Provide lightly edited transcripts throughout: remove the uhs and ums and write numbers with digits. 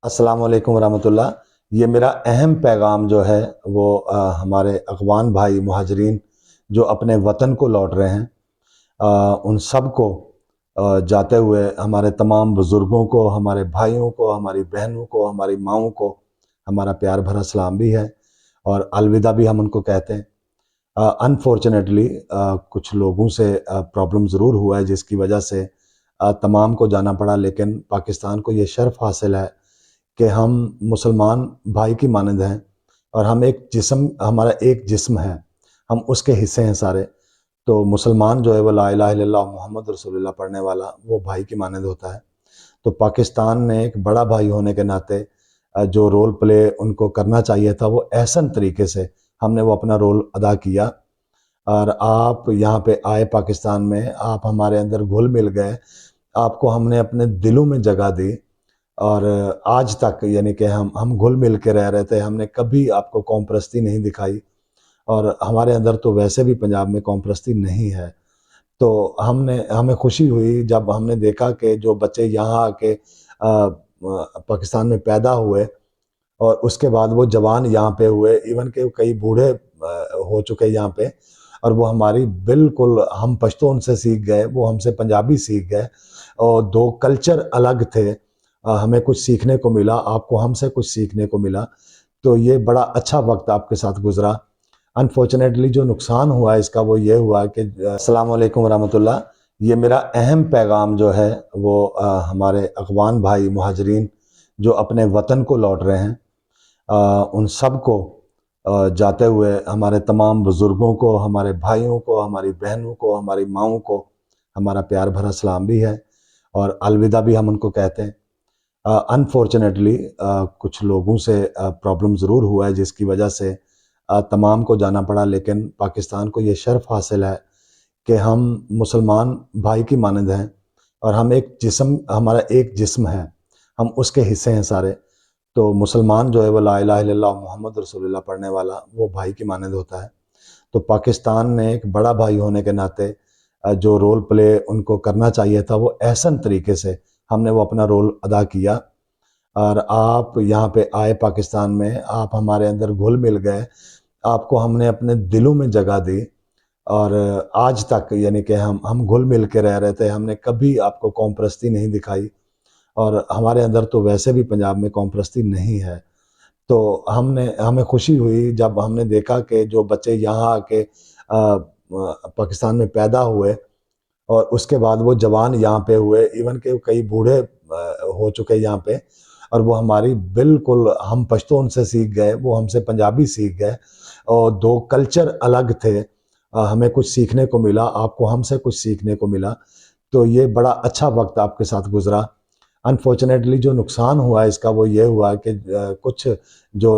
अस्सलाम वालेकुम रहमतुल्लाह। ये मेरा अहम पैगाम जो है वो हमारे अफ़गान भाई मुहाजिरीन जो अपने वतन को लौट रहे हैं, उन सब को जाते हुए हमारे तमाम बुज़ुर्गों को, हमारे भाइयों को, हमारी बहनों को, हमारी माँओं को हमारा प्यार भरा सलाम भी है और अलविदा भी हम उनको कहते हैं। अनफॉर्चुनेटली कुछ लोगों से प्रॉब्लम ज़रूर हुआ है जिसकी वजह से तमाम को जाना पड़ा, लेकिन पाकिस्तान को ये शर्फ़ हासिल है कि हम मुसलमान भाई की मानंद हैं और हम एक जिस्म, हमारा एक जिस्म है, हम उसके हिस्से हैं सारे। तो मुसलमान जो है वो ला इलाहा इल्लल्लाह मुहम्मद रसूलुल्लाह पढ़ने वाला वो भाई की मानंद होता है। तो पाकिस्तान ने एक बड़ा भाई होने के नाते जो रोल प्ले उनको करना चाहिए था वो एहसन तरीके से हमने वो अपना रोल अदा किया। और आप यहाँ पे आए पाकिस्तान में, आप हमारे अंदर घुल मिल गए, आपको हमने अपने दिलों में जगह दी और आज तक यानी कि हम घुल मिल के रह रहे थे, हमने कभी आपको कौम परस्ती नहीं दिखाई और हमारे अंदर तो वैसे भी पंजाब में कौम परस्ती नहीं है। तो हमने हमें खुशी हुई जब हमने देखा कि जो बच्चे यहाँ आके पाकिस्तान में पैदा हुए और उसके बाद वो जवान यहाँ पे हुए, इवन के कई बूढ़े हो चुके यहाँ पे, और वो हमारी बिल्कुल, हम पश्तो उनसे सीख गए, वो हमसे पंजाबी सीख गए और दो कल्चर अलग थे। हमें कुछ सीखने को मिला, आपको हमसे कुछ सीखने को मिला। तो ये बड़ा अच्छा वक्त आपके साथ गुजरा। अनफॉर्चुनेटली जो नुकसान हुआ है इसका वो ये हुआ कि अस्सलाम वालेकुम रहमतुल्लाह। ये मेरा अहम पैगाम जो है वो हमारे अफ़गान भाई मुहाजिरीन जो अपने वतन को लौट रहे हैं, उन सब को जाते हुए हमारे तमाम बुज़ुर्गों को, हमारे भाइयों को, हमारी बहनों को, हमारी माँओं को हमारा प्यार भरा सलाम भी है और अलविदा भी हम उनको कहते हैं। अनफॉर्चुनेटली कुछ लोगों से प्रॉब्लम ज़रूर हुआ है जिसकी वजह से तमाम को जाना पड़ा, लेकिन पाकिस्तान को ये शर्फ़ हासिल है कि हम मुसलमान भाई की मानंद हैं और हम एक जिस्म, हमारा एक जिस्म है, हम उसके हिस्से हैं सारे। तो मुसलमान जो है वो ला इलाहा इल्लल्लाह मुहम्मद रसूलुल्लाह पढ़ने वाला वो भाई की मानंद होता है। तो पाकिस्तान ने एक बड़ा भाई होने के नाते जो रोल प्ले उनको करना चाहिए था वो एहसन तरीके से हमने वो अपना रोल अदा किया। और आप यहाँ पे आए पाकिस्तान में, आप हमारे अंदर घुल मिल गए, आपको हमने अपने दिलों में जगह दी और आज तक यानी कि हम घुल मिल के रह रहे थे, हमने कभी आपको कौम परस्ती नहीं दिखाई और हमारे अंदर तो वैसे भी पंजाब में कौम परस्ती नहीं है। तो हमें खुशी हुई जब हमने देखा कि जो बच्चे यहाँ आके पाकिस्तान में पैदा हुए और उसके बाद वो जवान यहाँ पे हुए, इवन के कई बूढ़े हो चुके यहाँ पे, और वो हमारी बिल्कुल, हम पश्तो उनसे सीख गए, वो हमसे पंजाबी सीख गए और दो कल्चर अलग थे। हमें कुछ सीखने को मिला, आपको हमसे कुछ सीखने को मिला। तो ये बड़ा अच्छा वक्त आपके साथ गुजरा। अनफॉर्चुनेटली जो नुकसान हुआ है इसका वो ये हुआ कि कुछ जो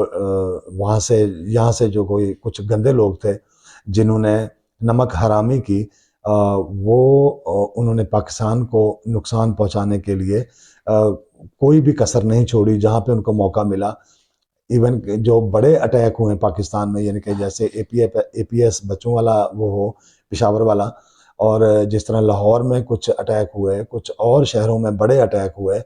वहाँ से, यहाँ से जो कोई कुछ गंदे लोग थे जिन्होंने नमक हरामी की, वो उन्होंने पाकिस्तान को नुकसान पहुंचाने के लिए कोई भी कसर नहीं छोड़ी जहां पे उनको मौका मिला। इवन जो बड़े अटैक हुए पाकिस्तान में, यानी कि जैसे एपीएस बच्चों वाला वो हो, पेशावर वाला, और जिस तरह लाहौर में कुछ अटैक हुए, कुछ और शहरों में बड़े अटैक हुए,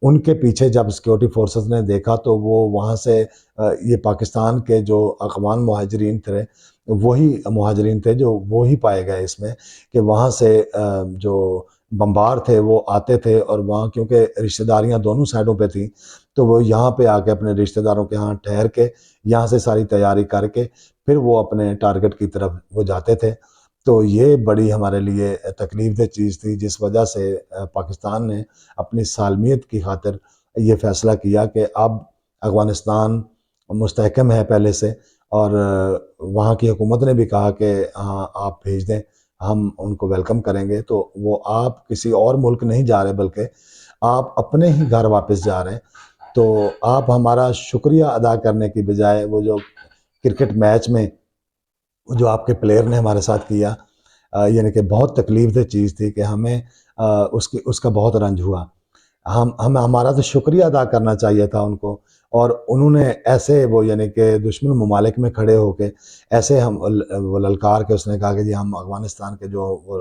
उनके पीछे जब सिक्योरिटी फोर्सेस ने देखा तो वो वहाँ से ये पाकिस्तान के जो अफ़गान मुहाजिरीन थे, वही मुहाजिरीन थे जो वो ही पाए गए इसमें, कि वहाँ से जो बम्बार थे वो आते थे और वहाँ क्योंकि रिश्तेदारियाँ दोनों साइडों पे थी, तो वो यहाँ पे आके अपने रिश्तेदारों के यहाँ ठहर के, यहाँ से सारी तैयारी करके फिर वो अपने टारगेट की तरफ वो जाते थे। तो ये बड़ी हमारे लिए तकलीफ़देह चीज़ थी जिस वजह से पाकिस्तान ने अपनी सालमियत की खातिर ये फ़ैसला किया कि अब अफ़गानिस्तान मुस्तहकम है पहले से, और वहाँ की हुकूमत ने भी कहा कि हाँ, आप भेज दें, हम उनको वेलकम करेंगे। तो वो आप किसी और मुल्क नहीं जा रहे, बल्कि आप अपने ही घर वापस जा रहे हैं। तो आप हमारा शुक्रिया अदा करने की बजाय वो जो क्रिकेट मैच में जो आपके प्लेयर ने हमारे साथ किया, यानी कि बहुत तकलीफ़देह चीज़ थी कि हमें उसकी उसका बहुत रंज हुआ। हम हमारा तो शुक्रिया अदा करना चाहिए था उनको, और उन्होंने ऐसे वो यानी कि दुश्मन ममालिक में खड़े होके ऐसे हम वो ललकार के उसने कहा कि जी हम अफ़गानिस्तान के जो वो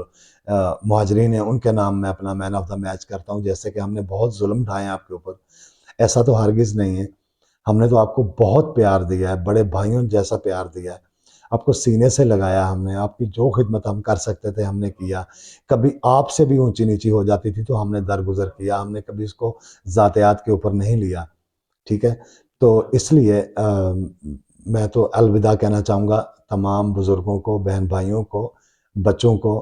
मुहाजिरीन हैं उनके नाम मैं अपना मैन ऑफ द मैच करता हूँ, जैसे कि हमने बहुत जुल्म ढाए हैं आपके ऊपर। ऐसा तो हरगिज़ नहीं है। हमने तो आपको बहुत प्यार दिया है, बड़े भाइयों जैसा प्यार दिया है। आपको सीने से लगाया हमने, आपकी जो खिदमत हम कर सकते थे हमने किया। कभी आपसे भी ऊँची-नीची हो जाती थी तो हमने दरगुज़र किया, हमने कभी इसको ज़ातियात के ऊपर नहीं लिया, ठीक है? तो इसलिए मैं तो अलविदा कहना चाहूँगा तमाम बुज़ुर्गों को, बहन-भाइयों को, बच्चों को।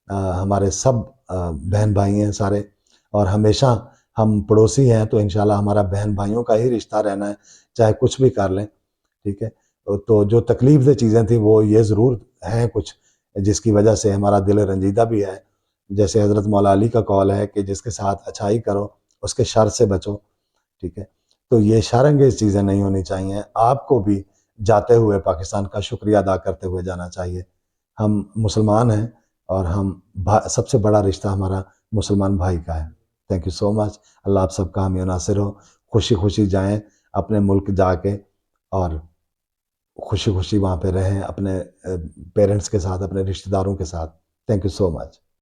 हमारे सब बहन-भाई हैं सारे और हमेशा हम पड़ोसी हैं तो इंशाल्लाह हमारा बहन-भाइयों का ही रिश्ता रहना है, चाहे कुछ भी कर लें, ठीक है? तो जो तकलीफ़-दह चीज़ें थी वो ये ज़रूर हैं कुछ, जिसकी वजह से हमारा दिल रंजीदा भी है। जैसे हज़रत मौला अली का कौल है कि जिसके साथ अच्छाई करो, उसके शर से बचो, ठीक है? तो ये शर्अंगेज़ चीज़ें नहीं होनी चाहिए। आपको भी जाते हुए पाकिस्तान का शुक्रिया अदा करते हुए जाना चाहिए। हम मुसलमान हैं और हम भा सबसे बड़ा रिश्ता हमारा मुसलमान भाई का है। Thank you so much. Allah आप सबका हामी और नासिर हो। खुशी-खुशी जाएँ अपने मुल्क जाके और खुशी-खुशी वहाँ पे रहें अपने पेरेंट्स के साथ, अपने रिश्तेदारों के साथ। Thank you so much.